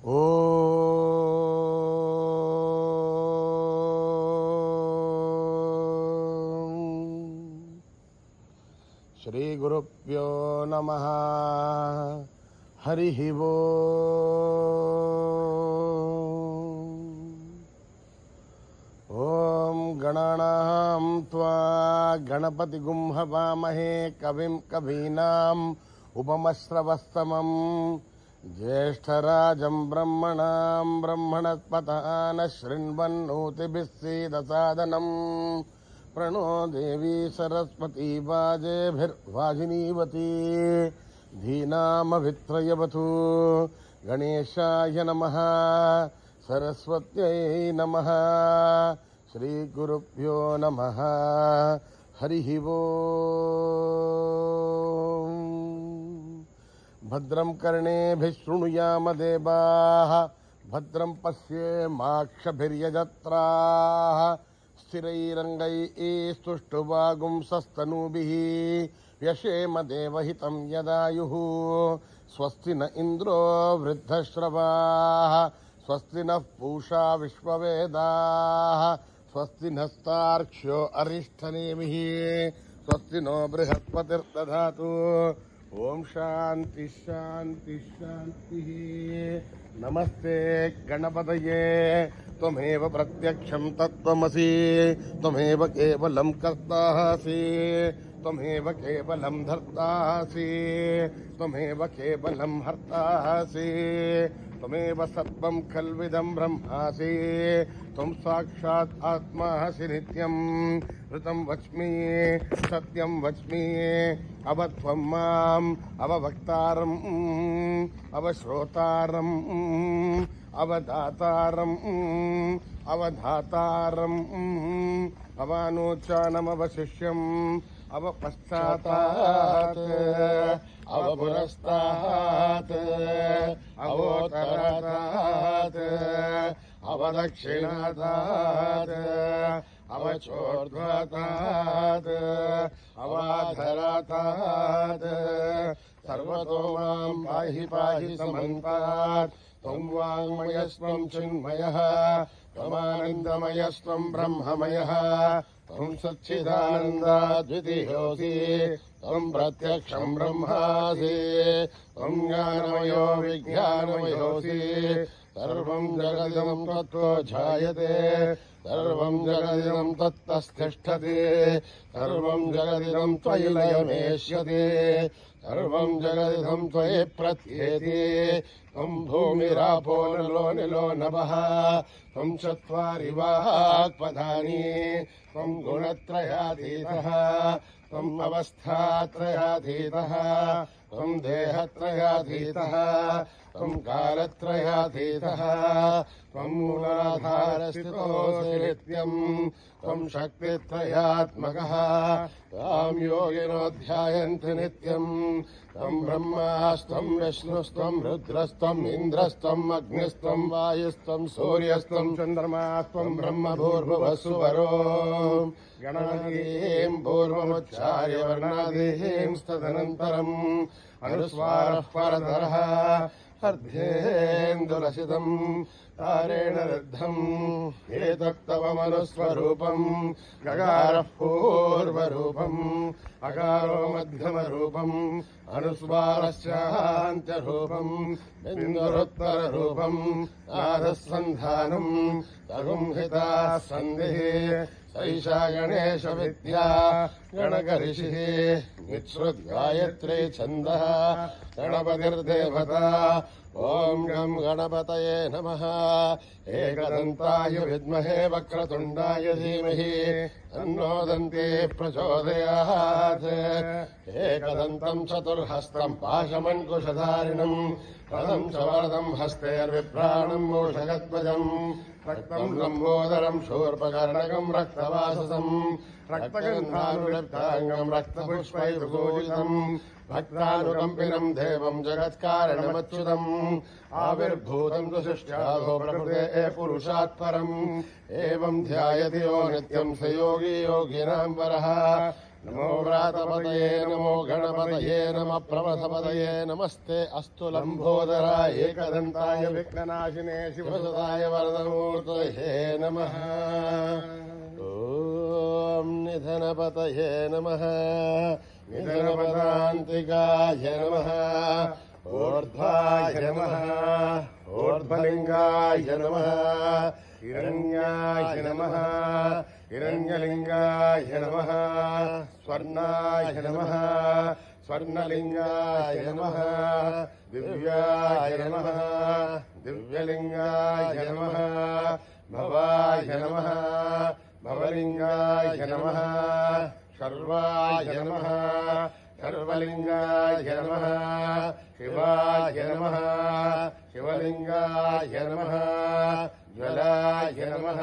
శ్రీ గురుభ్యో నమః. హరి ఓం గణానాం త్వా గణపతిగుం హవామహే కవిం కవీనాం ఉపమశ్రవస్తమం జ్యేష్ఠరాజం బ్రహ్మణాం బ్రహ్మణస్పతాన శృణ్వన్నోతిభిः सीदसादनम् प्रणो देवी सरस्वती वाजेभिर्वाजिनीवती धीनामभित्रयवतु. गणेशाय नमः. सरस्वत्यै नमः. श्रीगुरुभ्यो नमः. हरिः ओम्. भद्रं कर्णेभिः शृणुयाम देवाः भद्रं पश्येमाक्षभिर्यजत्राः स्थिरैरङ्गैस्तुष्टुवागुंसस्तनूभिः व्यशेम देवहितं यदायुः. स्वस्ति न इन्द्रो वृद्धश्रवाः स्वस्ति नः पूषा विश्ववेदाः स्वस्ति नस्तार्क्ष्यो अरिष्ठनेमिः स्वस्ति नो बृहस्पतिर्दधातु. ओम शांति शांति शांति. नमस्ते गणपतये. त्वमेव प्रत्यक्षं तत्त्वमसि त्वमेव केवलं कर्तासि त्वमेव केवलं धर्तासि त्वमेव केवलं हर्तासि त्वमेव सर्वं खल्विदं ब्रह्मासि त्वं साक्षात् आत्मासि नित्यं ऋतं वच्मि सत्यं वच्मि अवत्वं माम् अववक्तारम् अवश्रोतारम् अवदातारम् अवधातारम् अवानोचानमवशिष्यम् अवपश्चातात् अवपुरस्तात् अवोत्तरात् अवदक्षिणातात् अवचोर्ध्वातात् अवाधरातात् सर्वतो मां पाहि पाहि समन्तात्. त्वं वाङ्मयस्त्वं चिन्मयः त्वमानन्दमयस्त्वं ब्रह्ममयः त्वं सच्चिदानन्दाद्वितीयोऽसि त्वं प्रत्यक्षं ब्रह्मासि त्वं ज्ञानमयो विज्ञानमयोऽसि. सर्वं जगदिदं तत्त्वो जायते सर्वं जगदिदं तत्तस्तिष्ठति सर्वं जगदिदं त्वयि लयमेष्यति सर्वं जगदिदं त्वयि प्रत्येति. त्वं भूमिरापो नलो निलो नभः त्वं चत्वारि वाक्पदानि त्वं गुणत्रयातीतः त्वं अवस्थात्रयातीतः त्वं देहत्रयातीतः त्वं कालत्रयातीतः त्वं मूलाधारस्थितोऽसि नित्यं त्वं शक्तित्रयात्मकः त्वां योगिनो ध्यायन्ति नित्यं त्वं ब्रह्मास्त्वं विष्णुस्त्वं रुद्रस्त्वम् इन्द्रस्त्वम् अग्निस्त्वं वायुस्त्वं सूर्यस्त्वं चन्द्रमास्त्वं ब्रह्म भूर्भुवस्सुवरो. गणादीं पूर्वमुच्चार्य वर्णादीं तदनन्तरम् अनुस्वारः परतरः अर्धेन्दुलसितम् तारेण रुद्धम् एतत्तवमनुस्वरूपम्. गकारः पूर्वरूपम् अकारो मध्यमरूपम् अनुस्वारस्यान्त्यरूपम् बिन्दुरुत्तररूपम् नादसन्धानम् तगुंहिताः सन्धिः सैषा गणेश विद्या गणकऋषिः निःसृद्गायत्री छन्दः गणपतिर्देवता. ओम गं गणपतये नमः. एकदन्ताय विद्महे वक्रतुण्डाय धीमहि तन्नो दन्ती प्रचोदयात्. एकदन्तं चतुर्हस्तं पाशमङ्कुशधारिणम् पदं च वरदं हस्तैर्विभ्राणं मूषकध्वजम् रक्तं लम्बोदरं शूर्पकर्णकं रक्तवाससं रक्तगन्धानुलिप्ताङ्गं रक्तपुष्पैर्भूषितम् भक्तानुकम्पिनं देवं जगत्कारणमच्युतम् आविर्भूतं तु सृष्ट्यादो प्रकृते पुरुषात् परम् एवं ध्यायति यो नित्यं स योगी योगिनां वरः नमो व्रातपतये नमो गणपतये नमः प्रमथपतये नमस्ते अस्तु लम्बोदराय एकदन्ताय विघ्ननाशिने शिवसुताय वरदमूर्तये नमः। ॐ निधनपतये नमः निधनपदान्तिकाय नमः ऊर्ध्वाय नमः ऊर्ध्वलिङ्गाय नमः हिरण्याय नमः हिरण्यलिङ्गाय नमः स्वर्णाय नमः स्वर्णलिङ्गाय नमः दिव्याय नमः दिव्यलिङ्गाय नमः भवाय नमः भवलिङ्गाय नमः शर्वाय नमः शर्वलिङ्गाय नमः शिवाय नमः शिवलिङ्गाय नमः ज्वलाय नमः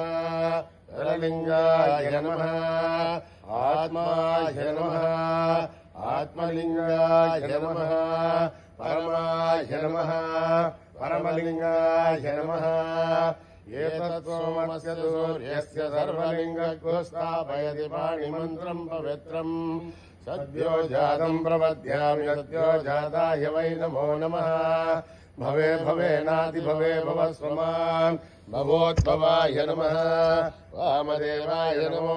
ज्वललिङ्गाय नमः आत्माय नमः आत्मलिङ्गाय नमः परमाय नमः परमलिङ्गाय नमः एतत् सोमस्य सूर्यस्य सर्वलिङ्गको स्थापयति पाणिमन्त्रम् पवित्रम् सद्यो जातम् प्रपद्यामि सद्यो जाताय वै नमो नमः भवे भवेनातिभवे भवस्वमान् भवोद्भवाय नमः वामदेवाय नमो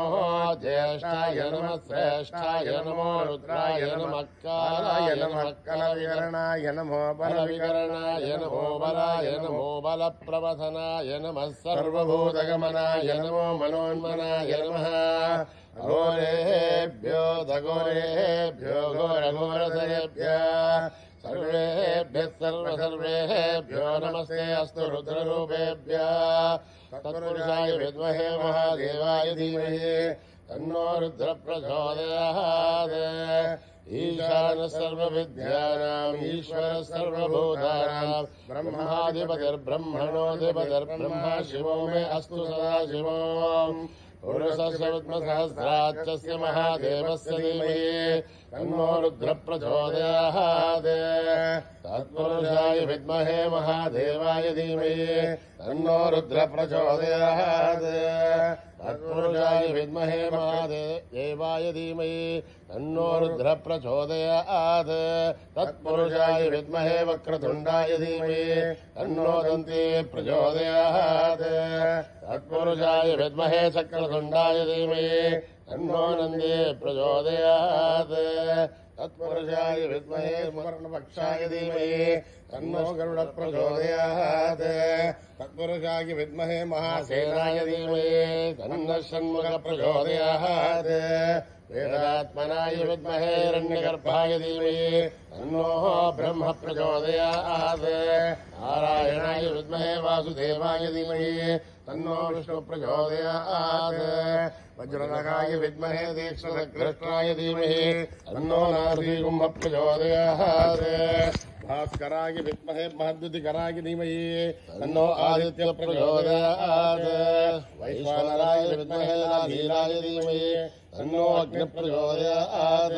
ज्येष्ठाय नमः श्रेष्ठाय नमो रुद्राय नमः कालाय नमः कलविकरणाय नमो बलविकरणाय नमो बलाय नमो बलप्रवथनाय नमः सर्वभूतगमनाय नमो मनोन्मनाय नमः घोरेभ्यो दघोरेभ्यो घोरघोरधरेभ्यः सर्वेभ्यः सर्वेभ्यो नमस्ते अस्तु रुद्ररूपेभ्यः तत्पुरुषाय विद्महे महादेवाय धीमहि तन्नो रुद्र प्रचोदयात् ईशानः सर्वविद्यानाम् ईश्वरः सर्वभूतानाम् ब्रह्माधिपतिर्ब्रह्मणोऽधिपतिर्ब्रह्मा शिवो मे अस्तु सदा शिवो पुरुषस्य विद्मसहस्राक्षस्य महादेवस्य धीमहि तन्नो रुद्र प्रचोदयात् तत्पुरुषाय विद्महे महादेवाय धीमहि तन्नो रुद्र प्रचोदयात् तत्पुरुषाय विद्महे महादेवाय धीमहि तन्नो रुद्र प्रचोदयात् तत्पुरुषाय विद्महे वक्रतुण्डाय धीमहि तन्नो दन्ती प्रचोदयात् तत्पुरुषाय विद्महे चक्रतुण्डाय धीमहि तन्नो नन्दी प्रचोदयात् तत्पुरुषाय विद्महे सुवर्णपक्षाय धीमहि तन्नो गरुड प्रचोदयात् तत्पुरुषाय विद्महे महासेनाय धीमहि तन्नः षण्मुख प्रचोदयात् वेदात्मनाय विद्महे हिरण्यगर्भाय धीमहि तन्नो ब्रह्म प्रचोदयात् नारायणाय विद्महे वासुदेवाय धीमहि तन्नो विष्णु प्रचोदयात् वज्रनखाय विद्महे तीक्ष्णकृष्णाय धीमहि तन्नो नारदीकुम्भ प्रचोदयात् भास्कराय विद्महे महद्युतिकराय धीमहि तन्नो आदित्य प्रचोदयात् वैश्वानराय विद्महे नाभीराय धीमहि तन्नो अग्नि प्रचोदयात्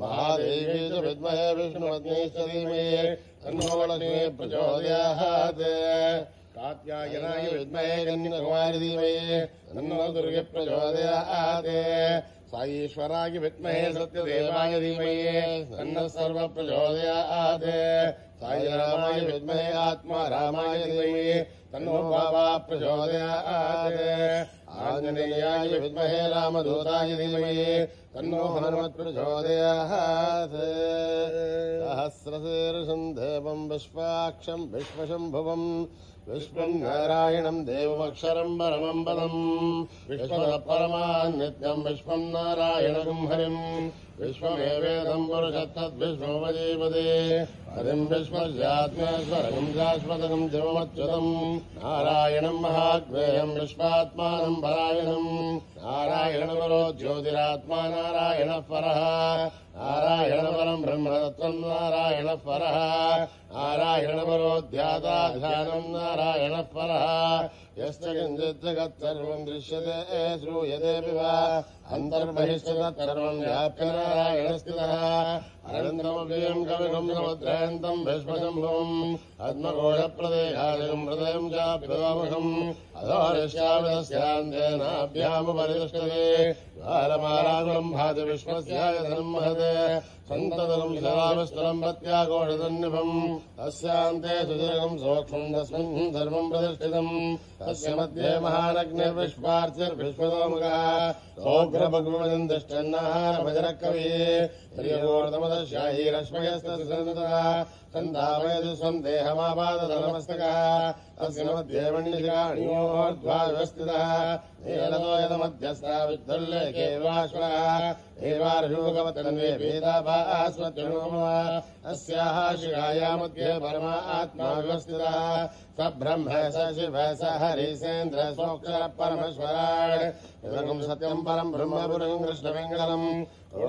महादेवी च विद्महे विष्णुपत्नी च धीमहि तन्नो लक्ष्मी प्रचोदयात् कात्यायनाय विद्महे कन्याकुमारी धीमहि तन्नो दुर्गे प्रचोदयात् साईश्वराय विद्महे सत्यदेवाय धीमहि तन्नः सर्व प्रचोदयात् साईरामाय विद्महे आत्मारामाय धीमहि तन्नो बाबा प्रचोदयात् आञ्जनेयाय विद्महे रामदूताय धीमहि तन्नो हनुमत् प्रचोदयात् सहस्रशीर्षं देवं विश्वाक्षं विश्वशम्भुवम् विश्वं नारायणं देवमक्षरं परमं पदम् विश्वतः परमान् नित्यं विश्वं नारायणं हरिम् विश्वमेवेदं पुरुषस्तद्विश्वोपजीवते हरिं विश्वस्यात्मेश्वरं शाश्वतं शिवमच्युतं नारायणं महाज्ञेयं विश्वात्मानं परायणं नारायणपरो ज्योतिरात्मा नारायणः परः नारायणपरं ब्रह्मतत्त्वं नारायणः परः नारायणपरो ध्याता ध्यानम् नारायणः परः यश्च किञ्चित् जगत्सर्वम् दृश्यते श्रूयतेऽपि वा अन्तर्बहिश्च तत्सर्वम् व्याप्य नारायणस्थितः अनन्तमव्ययम् कविगुम् समुद्रयन्तम् भीष्मशम्भुम् पद्मकोशप्रदेहादिकम् हृदयम् चाप्यतोमुखम् अधोनिश्चापितस्यान्तेनाभ्यामुपरितिष्ठते ज्वालमालाकुलम् भाति विश्वस्यायतनम् महते सन्ततम् शिलाविस्तरम् प्रत्याकोशसन्निभम् तस्यान्ते सुदीर्घम् सूक्ष्मम् तस्मिन् सर्वम् प्रतिष्ठितम् तस्य मध्ये महानग्निर्विश्वार्चिर्विश्वतोमुखः सौग्रभगवन् तिष्ठन्नाहारभजरकविः सन्धावयति स्वम् देहमापादधनमस्तकः तस्य मध्ये मण्डिकाणियोर्ध्वा व्यवस्थितः नीलतो यदमध्यस्था विद्युल्लेखेवाश्वः एवार्षूकवतन्वे वेदाभास्वत्युणोमः अस्याः शिखाया मध्ये परमात्मा व्यवस्थितः स ब्रह्म स शिव स हरिसेन्द्र सोऽक्षरः परमेश्वराट् इदम् सत्यम् परम् ब्रह्मपुरम् कृष्णपिङ्गलम्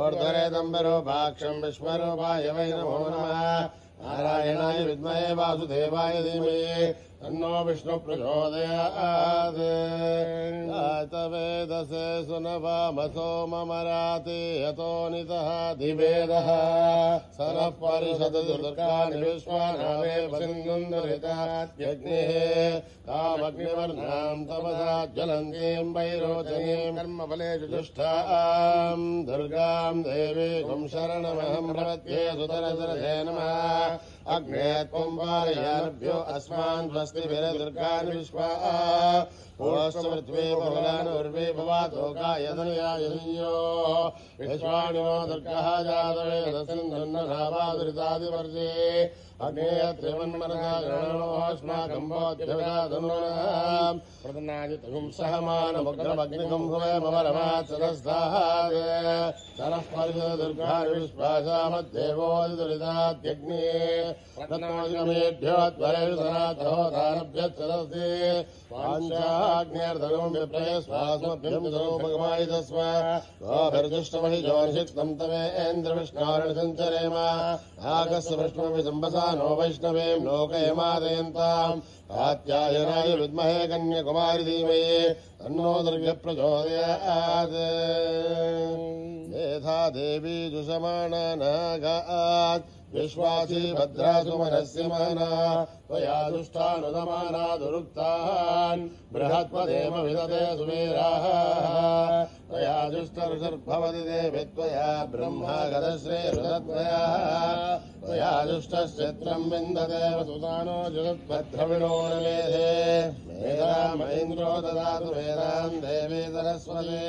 ऊर्ध्वरेदम्बरूपाक्षम् विश्वरूपाय वै नमो नमः नारायणाय विद्महे वासुदेवाय धीमहि तन्नो विष्णु प्रचोदयात् जातवेदसे सुनवामसो ममराते यतो नितः दिवेदः सरः परिषदुर्गानि विश्वानावे वसिन्दुन्दरितात्यग्निः तामग्निवर्णाम् तपसा ज्वलन्तीम् वैरोचनीम् कर्मफलेषु जुष्टाम् दुर्गाम् देवीम् शरणमहम् प्रपद्ये सुतरसरथे नमः अग्ने त्वम् वारयाभ्यो अस्मान् स्वस्तिभिर्दुर्गानि विश्वा पूर्वस्वपृथ्वी बहुलानुर्वी भवातो गायधनयायनीयो विश्वाणिनो दुर्गः जातवेदसिन्धुन्नधावादुरितादिवर्जे अग्नेयत्रिवन्मनगागणोऽस्माकम् बोध्यविराधनुनः प्रदनाजितगुम् सहमानमुग्रमग्निगुम् भुवमवरमात्सदस्तात् सरः परिषदुर्गानि विश्वासामद्देवोदिदुरिताद्यग्ने प्रदनाजिगमेभ्यो त्वरेषु सनाथो दानभ्यच्छदस्ति वाञ्छाग्नेर्धनुम् विप्रय स्वास्मभ्यम् सरोपगमायितस्व गोभिर्दुष्टमहि जोनिषिक्तम् तमेन्द्रविष्णारणसञ्चरेम आगस्य विष्णुविजम्बसा नो वैष्णवीम् लोकयमादयन्ताम् कात्यायनाय विद्महे कन्याकुमारि धीमहि तन्नो दुर्गे प्रचोदयात् मेधा देवी जुषमाणा नागात् विश्वासी भद्रासु मनस्य महना त्वया दुष्टानुदमाना दुरुक्तान् बृहत्पदेम विदते सुवीराः त्वया दुष्टरुषर्भवति देवि त्वया ब्रह्मा गतश्रेरुदत्वया त्वया दुष्टश्चित्रम् विन्दते वसुदानो जगद्भद्रविणो न मेधे मेधामैन्द्रो ददातु मेधाम् देवी सरस्वती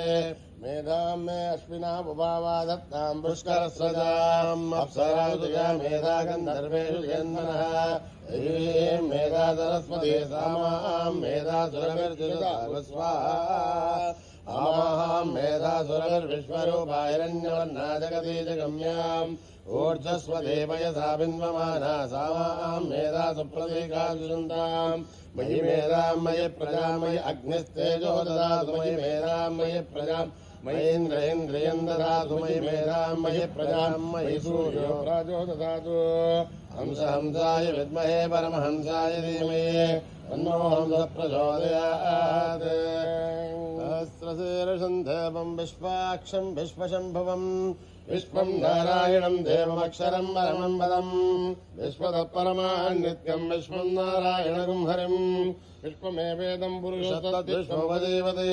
मेधाम् मे अश्विना बुभावा दत्ताम् पुष्करस्वजाम् अप्सराजुया मेधा गन्धर्वेषु जन्मनः ऐं मेधा सरस्वती सामाम् मेधा सुरभिर्जुषास्वाहा आमाहाम् मेधा सुरभिर्विश्वरूपाहिरण्यवर्णा जगती जगम्याम् ऊर्जस्वदेवयसा बिन्वमाना सामाम् मेधा सुप्रतीका सुषन्ताम् मयि मेधाम् मयि प्रजाम् मयि अग्निस्तेजो ददातु मयि मेधाम् मयि प्रजाम् मयीन्द्रियम् ददातु मयि मेधाम् मयि प्रजाम् मयि सूर्यो राजो ददातु हंसाय विद्महे परमहंसाय धीमहि तन्नो हंसः प्रचोदयात् सहस्रशीर्षम् देवम् विश्वाक्षम् विश्वशम्भुवम् विश्वम् नारायणम् देवमक्षरम् परमम् पदम् विश्वतः परमान् नित्यम् विश्वम् नारायणगुम् हरिम् विश्वमेवेदम् पुरुषस्तद्विश्वोपदेवते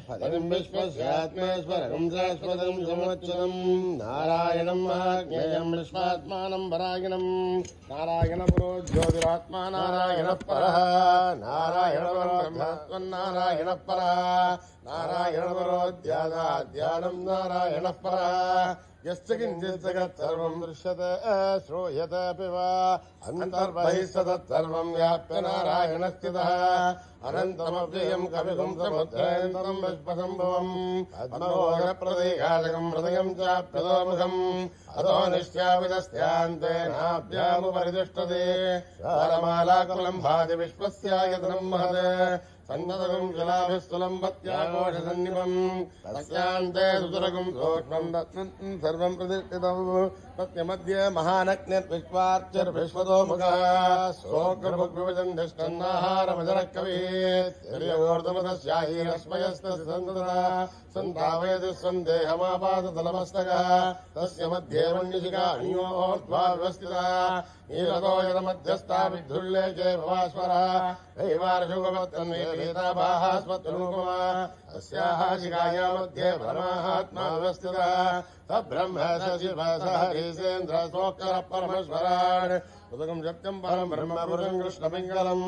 हरिम् विश्वस्यात्मेश्वरम् शाश्वतम् समच्युतम् नारायणम् महाज्ञेयम् विश्वात्मानम् परायणम् नारायणपुरो ज्योतिरात्मा नारायणः परः नारायणपरो परः नारायणपरो ध्यानम् नारायणः परः यश्च किञ्चित् जगत्सर्वम् दृश्यते श्रूयतेऽपि वा अन्तर्बहिश्च तत्सर्वम् व्याप्य नारायणस्थितः अनन्तमव्ययम् कविगुम् समुद्रेन्दरम् विश्वशम्भुवम् पद्मकोशप्रतीकाशकम् हृदयम् चाप्यतोमुखम् अधो निश्चापितस्यान्तेनाभ्यामुपरितिष्ठते ज्वालमालाकुलम् भाति विश्वस्यायतनम् महत् सन्नतगम् शिलाभिस्तुलम् भत्याकोशसन्निपम् तस्यान्ते सुतरगम् सूक्ष्मम् दत्तम् सर्वम् प्रतिष्ठितम् तस्य मध्ये महानग्निर्विश्वार्चिर्विश्वतो मुखः सोऽग्रभुग्विजन्धिष्ठन्नाहारमजरकविर्यवोर्धमतस्याहीरस्मयस्तस्य सन्तावयति सन्देहमापादतलमस्तकः तस्य मध्ये मन्यशिखा अण्योर्ध्वा व्यवस्थिता नीरतो यदमध्यस्था विद्धुल्ले चे भवास्वरः दैवार्षुकवत्तन्वेताभास्मत्तनुपमा अस्याः शिखाया मध्ये परमात्मा व्यवस्थितः तब्रह्म शिवसहरीसेन्द्र सोऽक्षरः परमेश्वरान् उदकम् सत्यम् परम् ब्रह्म पुरुषम् कृष्णपिङ्गलम्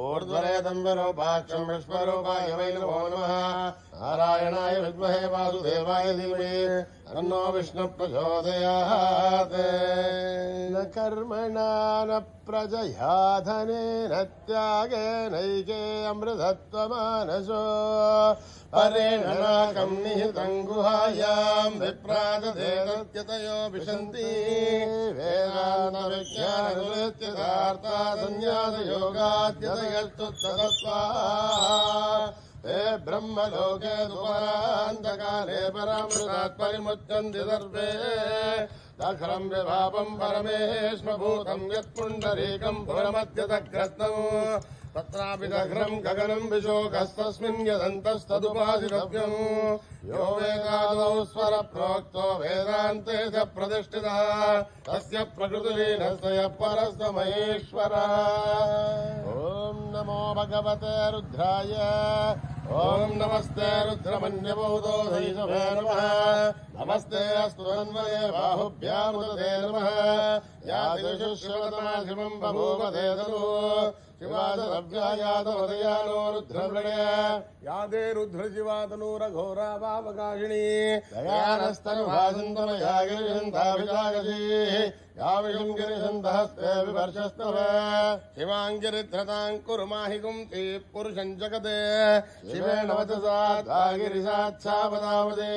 ऊर्ध्वरेतम् विरूपाक्षम् विश्वरूपाय वै नमो नमः नारायणाय विद्महे वासुदेवाय धीमहि तन्नो विष्णुः प्रचोदयात् न कर्मणा न प्रजया धनेन त्यागेनैके अमृतत्वमानसो परेण नाकम् निहितम् गुहायाम् विप्राजधेदत्यतयो विशन्ति वेदान्तविज्ञानगुरुत्यथार्था सन्न्यासयोगाद्यतयस्तुत्तदत्वा ते ब्रह्मलोके दुपरान्तकाले परामृतात् परिमुच्यन्ति सर्वे दखरम् विभावम् परमेश्वभूतम् यत्पुण्डरीकम् पुरमद्यतकृत्नम् तत्रापि दघ्रम् गगनम् विशोकस्तस्मिन् यदन्तस्तदुपासितव्यम् यो वेदादौ स्वर प्रोक्तो वेदान्ते च प्रतिष्ठितः तस्य प्रकृतिलीनस्य परस्य महेश्वरः ॐ नमो भगवते रुद्राय ॐ नमस्ते रुद्रमन्यभूतो धैषवे नमः नमस्ते अस्तु तन्वये बाहुभ्यामुदते नमः यादिषु शिवतमा शिवम् बभूव देदनु शिवादव्यायादवदयानो रुद्रवृणे यादे रुद्रशिवातनूरघोरा वावकाशिनी दयानस्तनुभासन्तमया गिरिशन्ताभिजागसी याविषम् गिरिशन्तहस्ते विवर्षस्तव शिवाङ्गिरिध्रताम् कुरु माहि कुन्ती पुरुषम् जगते शिवेन वचसा गिरिशाच्छापदावदे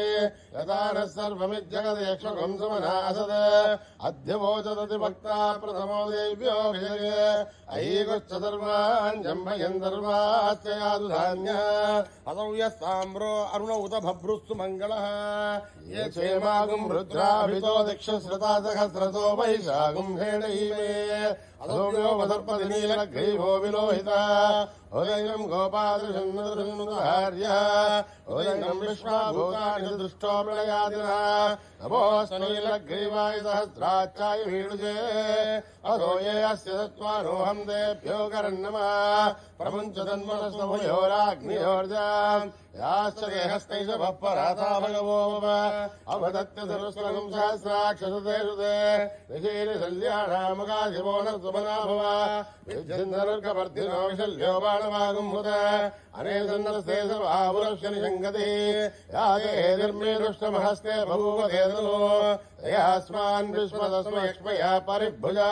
यथा नः सर्वमिज्जगदेक्षकम् सुमनासद अध्यवोचदति भक्ता प्रथमो देव्यो विजये ऐगुच्छ सर्वान् जम्भयन् सर्वाश्च यादुधान्यः असौ यः साम्रो अरुण उत भभ्रुस्तु मङ्गलः ये क्षेमागुम् रुद्राभितो दिक्षश्रुता सहस्रतो वैशागुम् हेणैवे अधोव्यो वदर्पति नीलग्रीवो विलोहिता उदयम् गोपादृशन्नुहार्यः उदयम् विश्वाभूतानि दृष्टो प्रलयादिनः नमोऽस्तु नीलग्रीवाय सहस्राच्चाय वीडुजे अधो ये अस्य सत्त्वानोऽहम् तेभ्यो करन्नमः प्रमुञ्च तन्मनस्तभयोराग्नियोर्जाम् याश्च देहस्तैष भपराथा भगवो मम अवदत्य सर्वस्वगम् सहस्राक्षसतेषु ते ऋषीरिशल्याणामकाशिवो न सुमना भव विद्यन्धनुर्गवर्धिनो विशल्यो बाणवागुम् हुत अनेसन्नरस्ते सर्वापुरस्य निषङ्गति यागे निर्मे दुष्टमहस्ते बभूव धेदनो तयास्मान् विश्वदस्मयक्ष्मया परिभुजा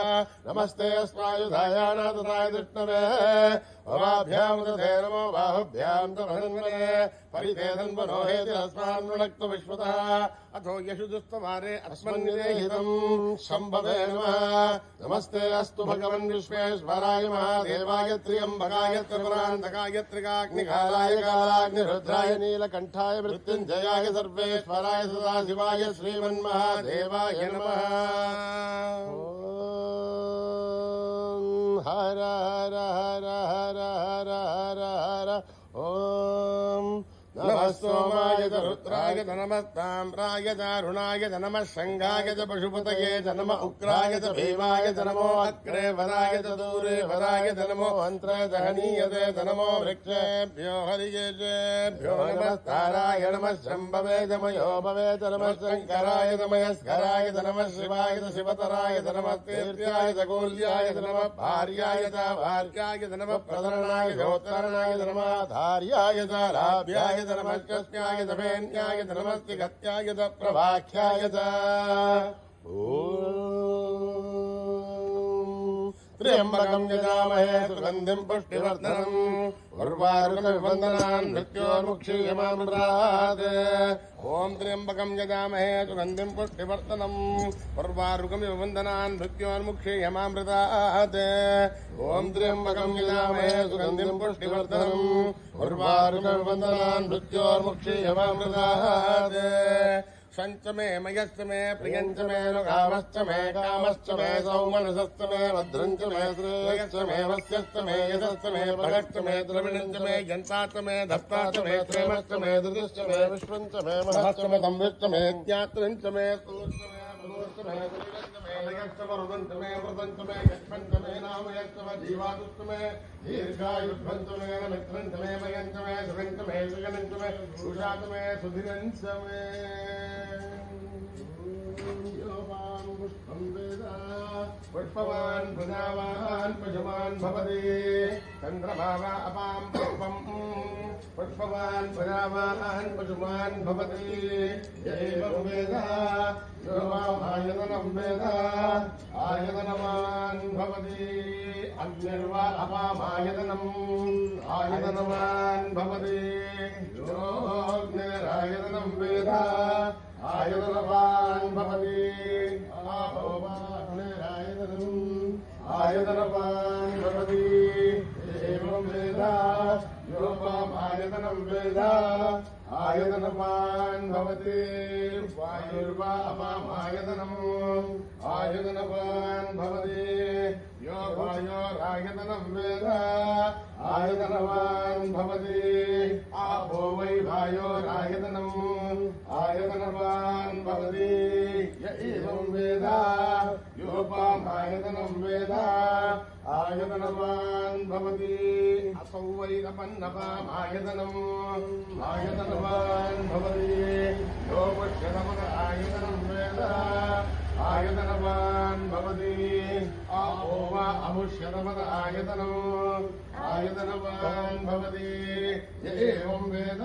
नमस्ते अस्मायुधायानाथताय दुष्टवे भवाभ्याम् दधे नमो बाहुभ्याम् तमहन्वने परितेदन्वनो हेति अस्मान् वृणक्तु विश्वतः अथो यशु दुस्तवारे अस्मन्निदेहितम् शम्भवे नमः नमस्ते अस्तु भगवन् विश्वेश्वराय महादेवाय त्र्यम्बकाय त्रिपुरान्तकाय त्रिकाग्निकालाय कालाग्निरुद्राय नीलकण्ठाय मृत्युञ्जयाय सर्वेश्वराय सदाशिवाय श्रीमन्महादेवाय नमः हर हर हर हर हर हर हर ॐ नमः सोमाय च रुद्राय च नमस्ताम्राय च अरुणाय च नमः शङ्गाय च पशुपतये च नमः उग्राय च भीमाय च नमो अग्रे वराय च दूरे वराय च नमो अन्त्रे च हनीयते च नमो वृक्षेभ्यो हरिकेशेभ्यो नमस्ताराय नमः शम्भवे च मयोभवे च नमः शङ्कराय च मयस्कराय च नमः शिवाय च शिवतराय च नमः तीर्थ्याय च गौल्याय च नमः भार्याय च भार्याय च नमः प्रधरणाय गोत्तरणाय च नमः धार्याय च लाभ्याय च नमः कस्याय च भेन्याय च नमस्ति गत्याय च प्रभाख्याय च त्र्यम्बकं यजामहे सुगन्धिं पुष्टिवर्धनम् उर्वारुकविवन्दनान् मृत्योर्मुक्षीयमामृतात् ॐ त्र्यम्बकं यजामहे सुगन्धिं पुष्टिवर्धनम् उर्वारुकमिवन्दनान् मृत्योर्मुक्षीयमामृतात् ॐ त्र्यम्बकं यजामहे सुगन्धिं पुष्टिवर्धनम् उर्वारुकविवन्दनान् मृत्योर्मुक्षीयमामृतात् शंच मे मयश्च मे प्रियंच मे कामश्च मे सौमनसश्च मे भद्रंच मे श्रेयश्च मे वस्यश्च मे यशश्च मे भगश्च मे द्रविणञ्च मे यन्ताश्च मे धत्ताश्च मे प्रेमश्च मे धृतिश्च मे विश्वञ्च मे महश्च मे संविश्च मे ज्ञात्रञ्च मे स्तोश्च मे लयश्च वरुदञ्च मे वृतञ्च मे यश्वञ्च मे नामयश्च मे जीवादुश्च मे दीर्घायुष्वञ्च मे मित्रञ्च मे मयञ्च मे सुगञ्च मे सुगनञ्च मे रुषाच मे सुधिरञ्च मे पुष्पवान् प्रजावान् पशुमान् भवति चन्द्रमा वा अपां पुष्पम् पुष्पवान् प्रजावान् पशुमान् भवति य एवं वेद यो आयतनं वेद आयतनवान् भवति अन्यर्वा अपामायतनम् आयतनवान् भवति योऽग्निरायतनं वेद आयतनवान् भवति आयतनवान् भवति एवं वेद योपामायतनं वेद आयतनवान् भवति वायुर्वा अपामायतनम् आयतनवान् भवति यो वायोरायतनं वेद आयतनवान् भवति आपो वै वायोरायतनम् आयतनवान् भवति य एवं वेद योपामायतनं वेद आयतनवान् भवति असौ वै अपन्नपामायतनम् आयतनवान् भवति यो पुष्यतमद आयतनं वेद आयतनवान् भवति आपो वा अमुष्यतमद आयतनम् आयतनवान् भवति य एवं वेद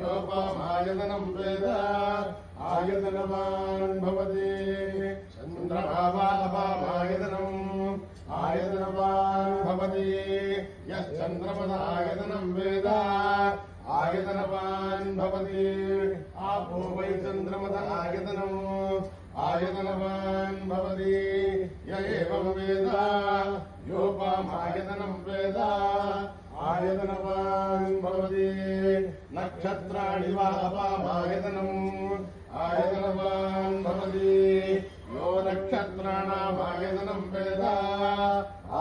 योपामायतनं वेद आयतनवान् भवति चन्द्रमा वा अपामायतनम् आयतनवान् भवति यश्चन्द्रमद आयतनं वेद आयतनवान् भवति आपो वै चन्द्रमद आयतनम् आयतनवान् भवति य एवं वेद योपामायतनं वेद आयतनवान् भवति नक्षत्राणि वा अपामायतनम् आयतनवान् भवति यो नक्षत्राणामायतनं वेद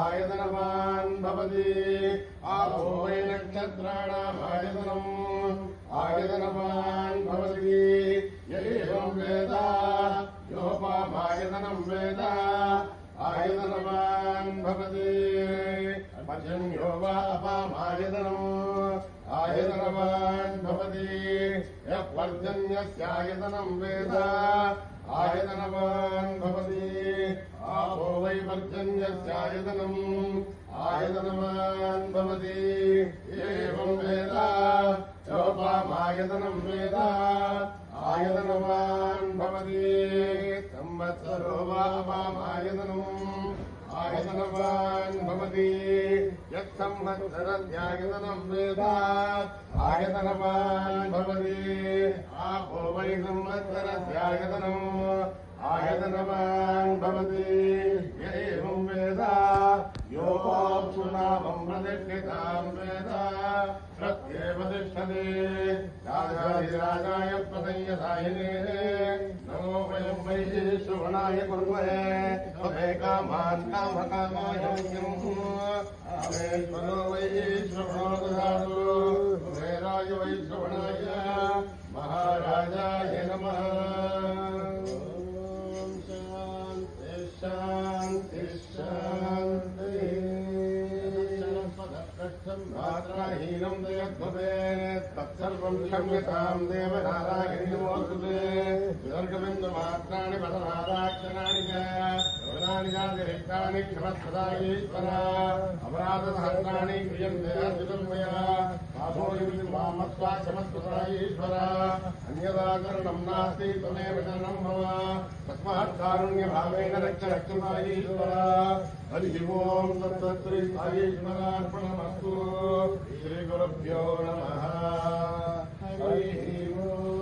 आयतनवान् भवति आपो वै नक्षत्राणामायतनम् आयतनवान् भवति य एवं वेद योपामायतनं वेद आयतनवान् भवति पर्जन्यो वा अपामायतनम् आयतनवान् भवति यः पर्जन्यस्यायतनं वेद आयतनवान् भवति आपो वै पर्जन्यस्यायतनम् आयतनवान् भवति एवं वेद योपामायतनं वेद आयतनवान् भवति संवत्सरो वा अपामायतनम् आयतनवान् भवति यत्संवत्सरस्यायतनं वेद आयतनवान् भवति आपो वै संवत्सरस्यायतनम् आयतनवान् भवति य एवं वेद योपाप्सुनामं प्रतिष्ठितां वेद प्रत्येव तिष्ठति राजाधिराजाय प्रदय्यसायिने नमो वयं वै श्रवणाय कुर्महे तवे कामान् कामकामाय आमेश्वरो वै श्रवणो ददातु कुबेराय वै श्रवणाय महाराजाय नमः शान्ति शान्ति मात्राहीनं दयद्भवे तत्सर्वं क्षम्यतां देवनारायणी नमोऽस्तुते विसर्गबिन्दुमात्राणि पदनादाक्षराणि च वदनानि चातिरिक्तानि क्षमस्वदा ईश्वरा अपराधसहस्राणि क्रियन्ते अर्जुनं मया पापोऽयं वामस्वा क्षमस्वदा ईश्वरा अन्यदाचरणं नास्ति त्वमेव शरणं भव तस्मात् कारुण्यभावेन रक्ष रक्षमा ईश्वरा हरिः ओं तत्तत् ईश्वरार्पणमस्तु श्रीगुरुभ्यो नमः हरिः ओं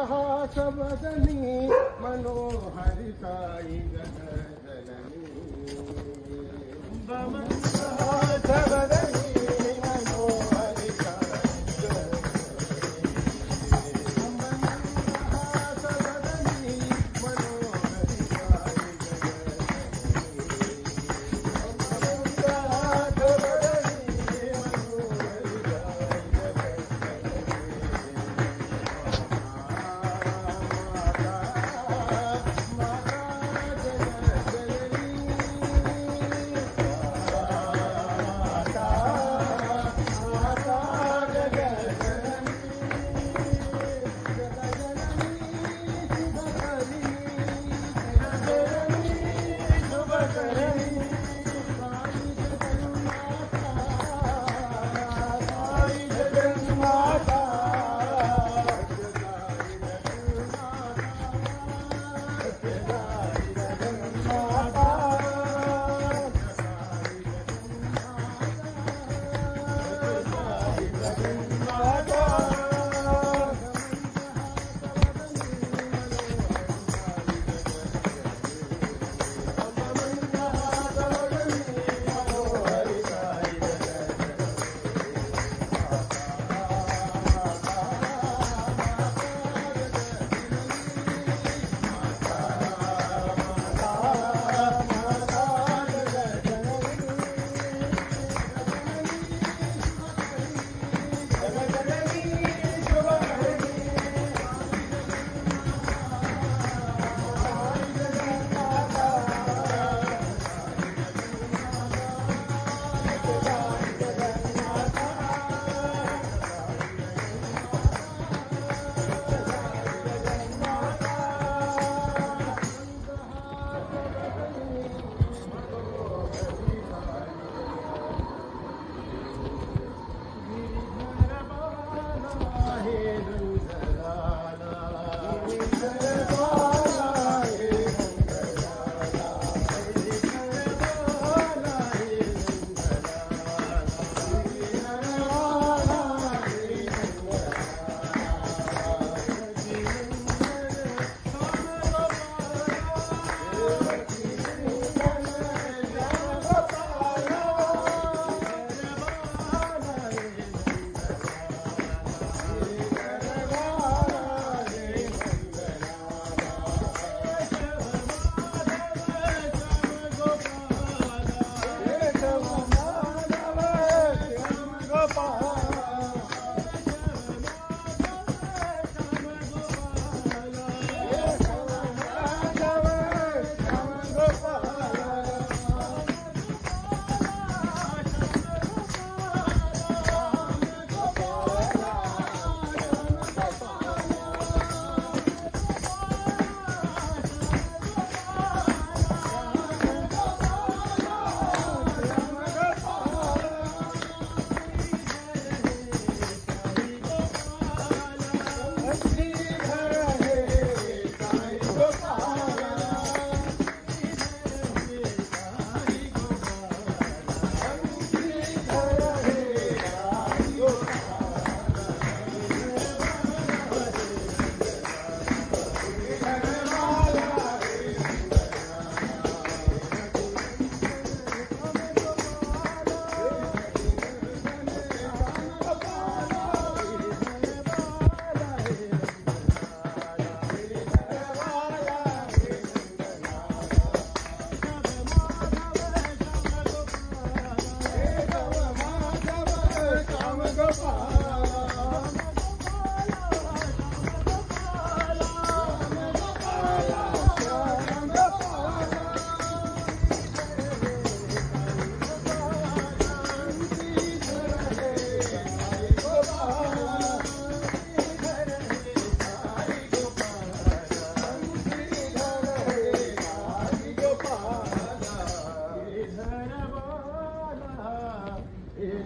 मंदहासवदनी मनोहरिताई जगदलनी मंदहासवदनी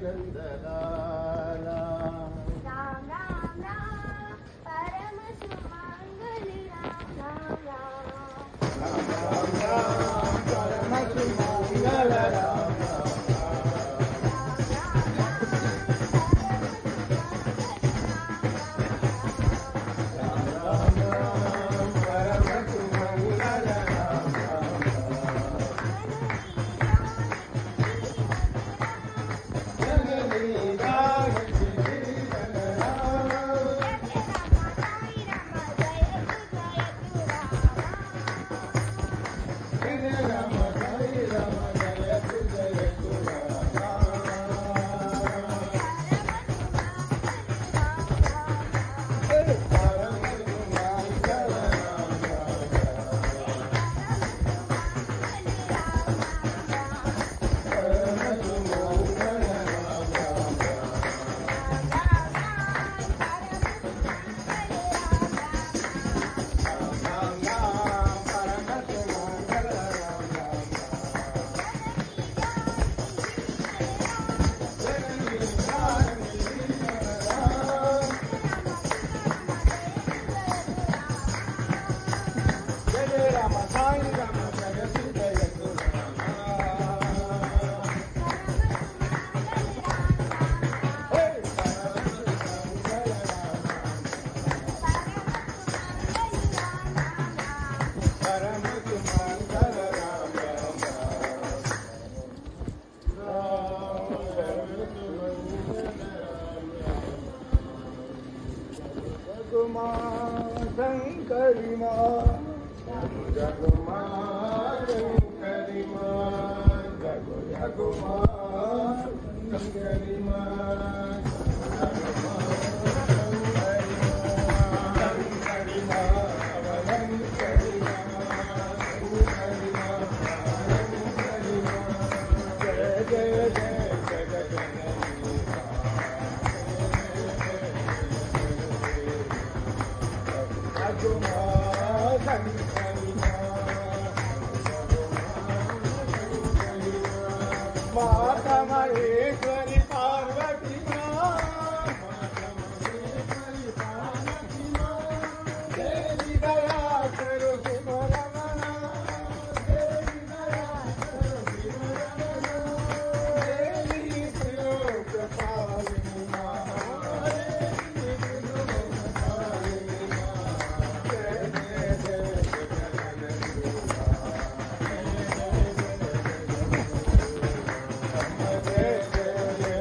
नंदलाला राम राम राम परम सुमंगल राम राम राम राम राम परम सुमंगल राम शंकरी मां जगमा शंकरी मां जगमा शंकरी मां माता महेश्वरी पार्वती देवी दया करो शिवरमणा देवी दया करो शिवरमणा देवी त्रिलोक पालिनी मां देवी त्रिलोक पालिनी मां जय जय जय जय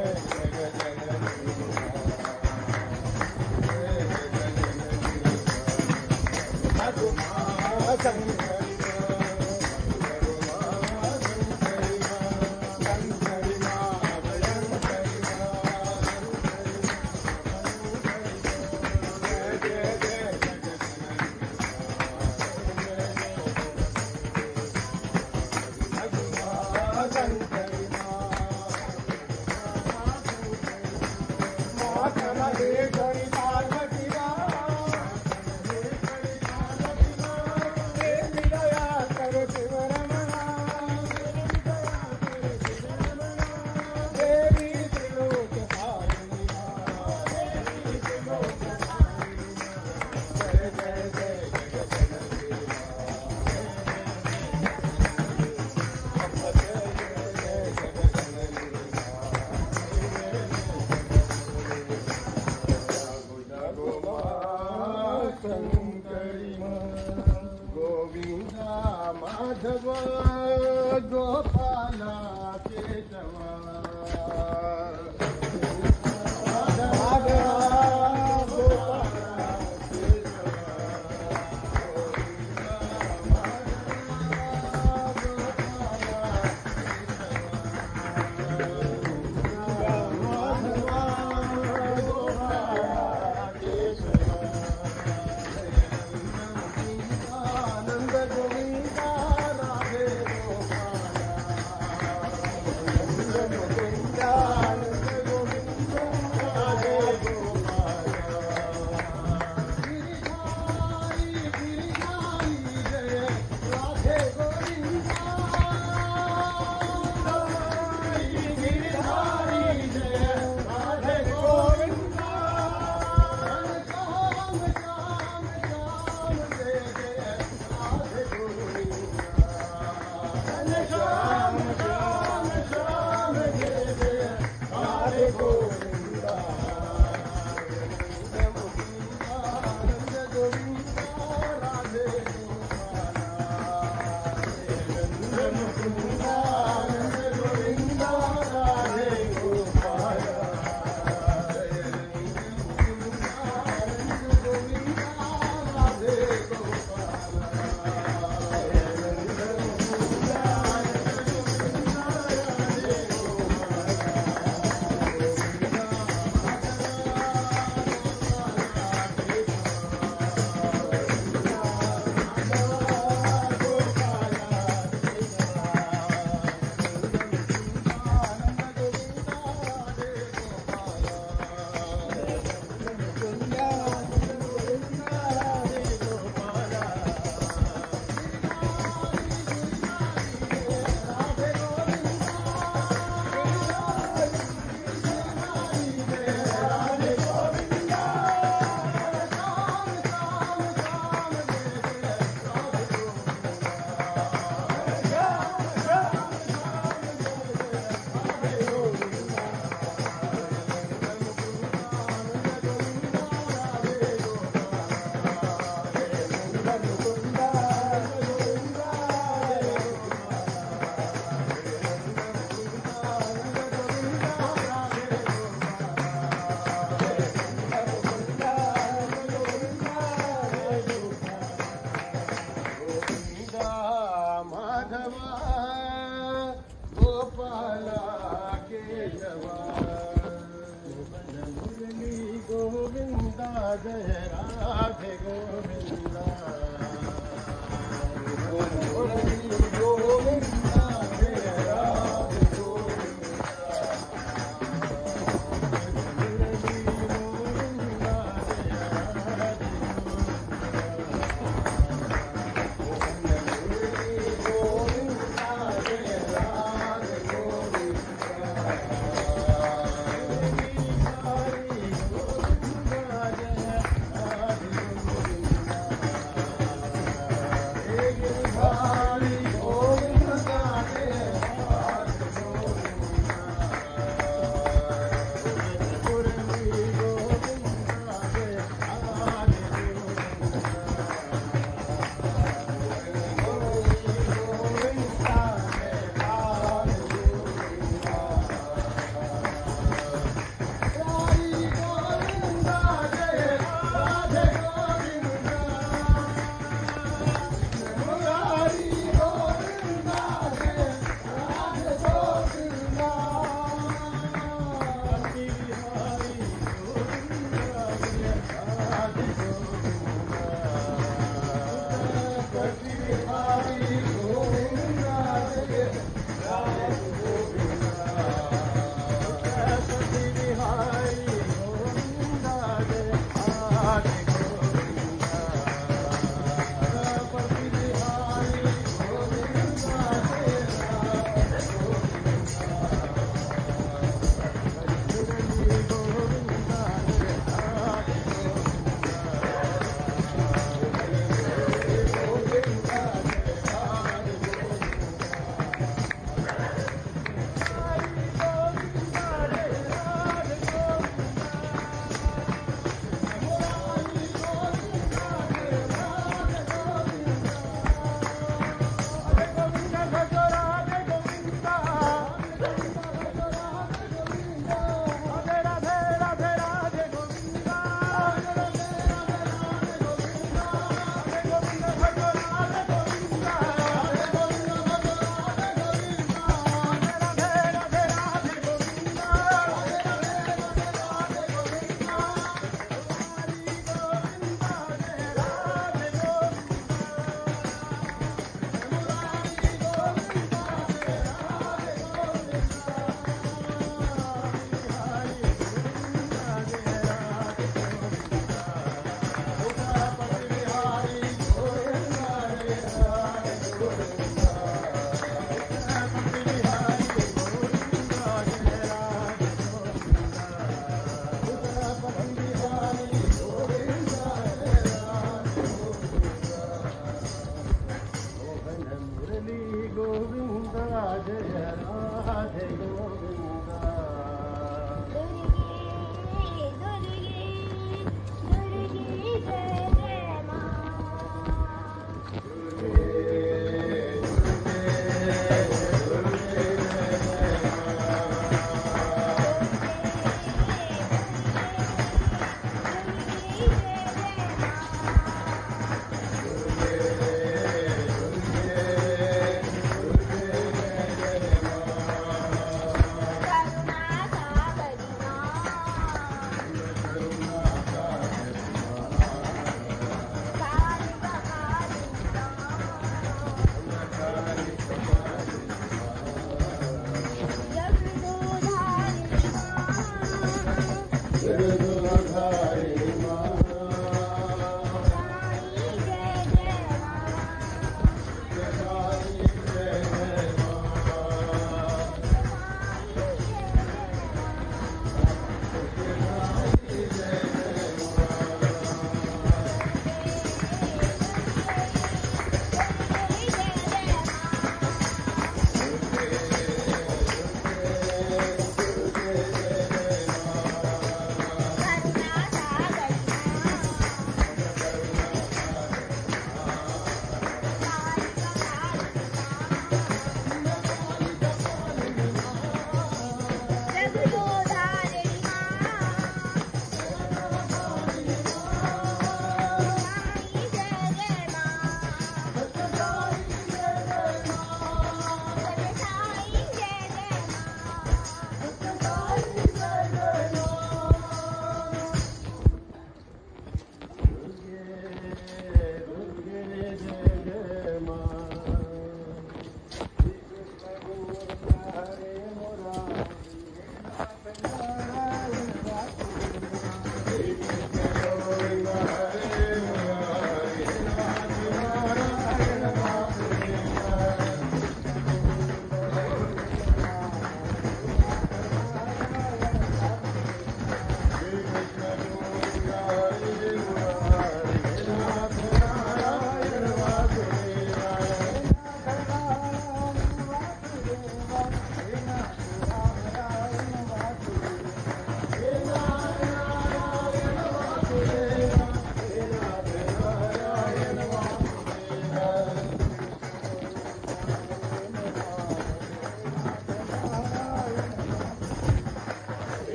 जय राधे गोविंदा गोविंदा जय राधे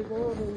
Ram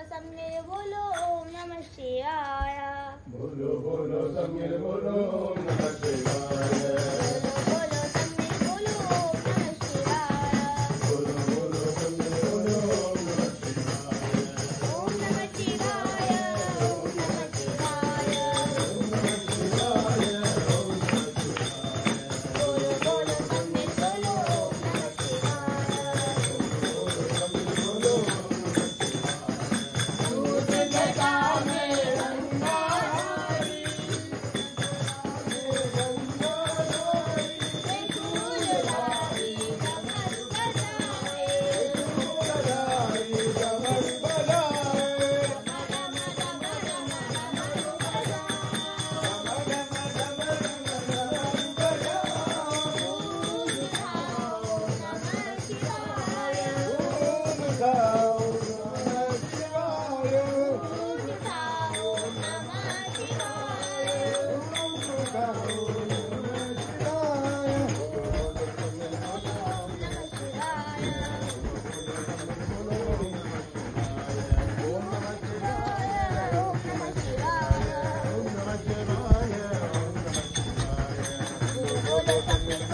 सम्मिल बोलो ओम नमः शिवाय बोलो बोलो सम्मिल बोलो ओम नमः शिवाय बोलो सम्मिल बोलो ओम नमः शिवाय बोलो बोलो सम्मिल बोलो ओम नमः शिवाय ओम नमः शिवाय ओम नमः शिवाय बोलो बोलो सम्मिल बोलो ओम नमः शिवाय दूध जटा में गंगाधारी त्रिशूलधारी कमर बजाए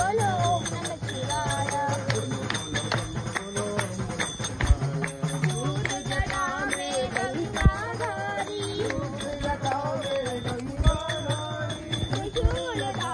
बोलो ओम नमः शिवाय दूध जटा में गंगाधारी त्रिशूलधारी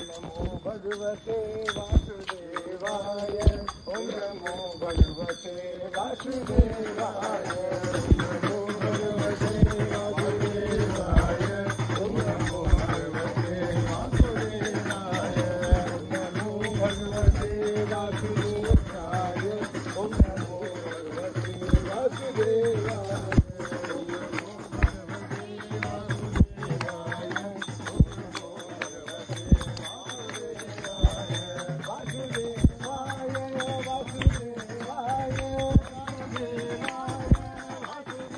डमरू भगवते वासुदेवाय ओम नमो भगवते वासुदेवाय नमो भगवते वासुदेवाय ओम नमो भगवते वासुदेवाय नमो भगवते वासुदेवाय ओम नमो भगवते वासुदेवाय वासुदेवाय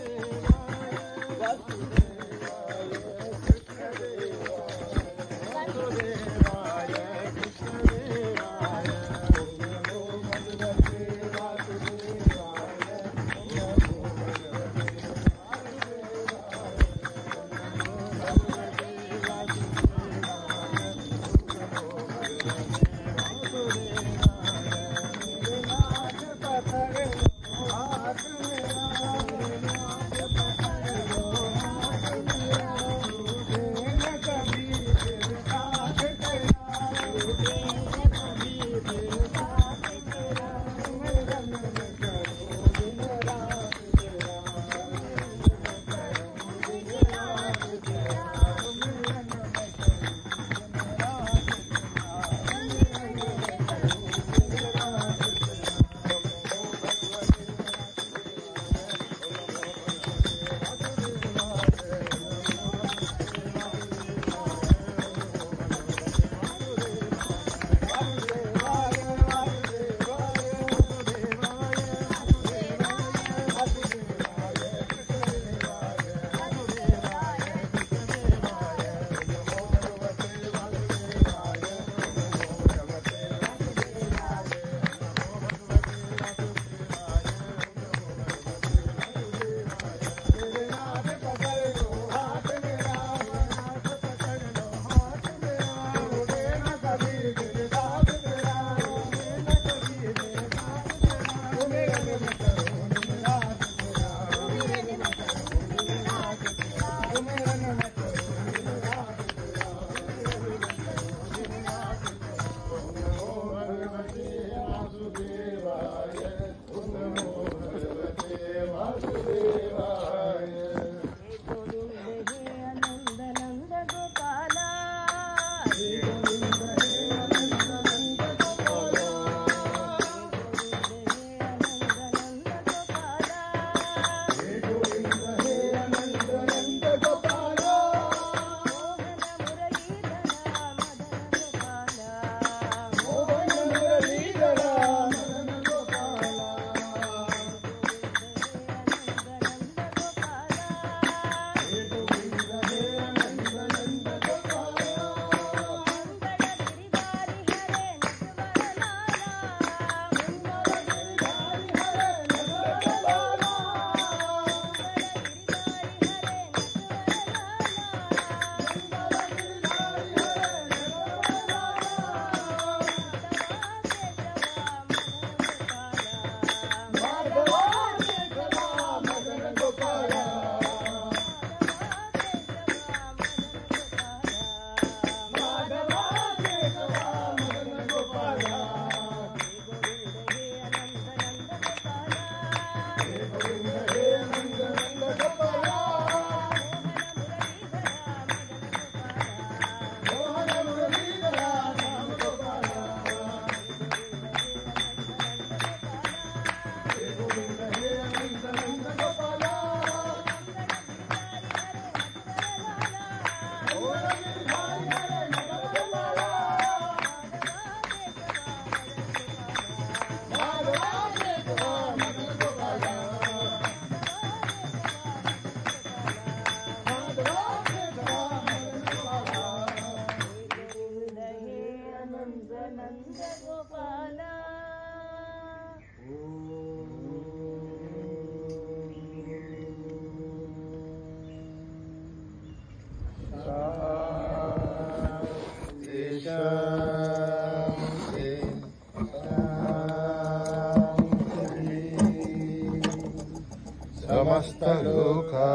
समस्तलोका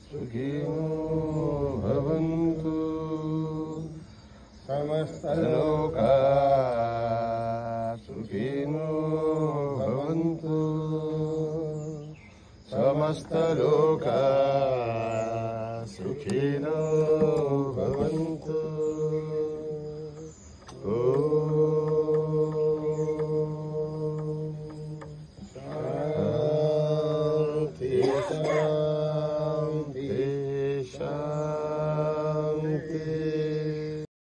सुखिनो भवन्तु समस्तलोका सुखिनो भवन्तु समस्तलोका सुखिनो भवन्तु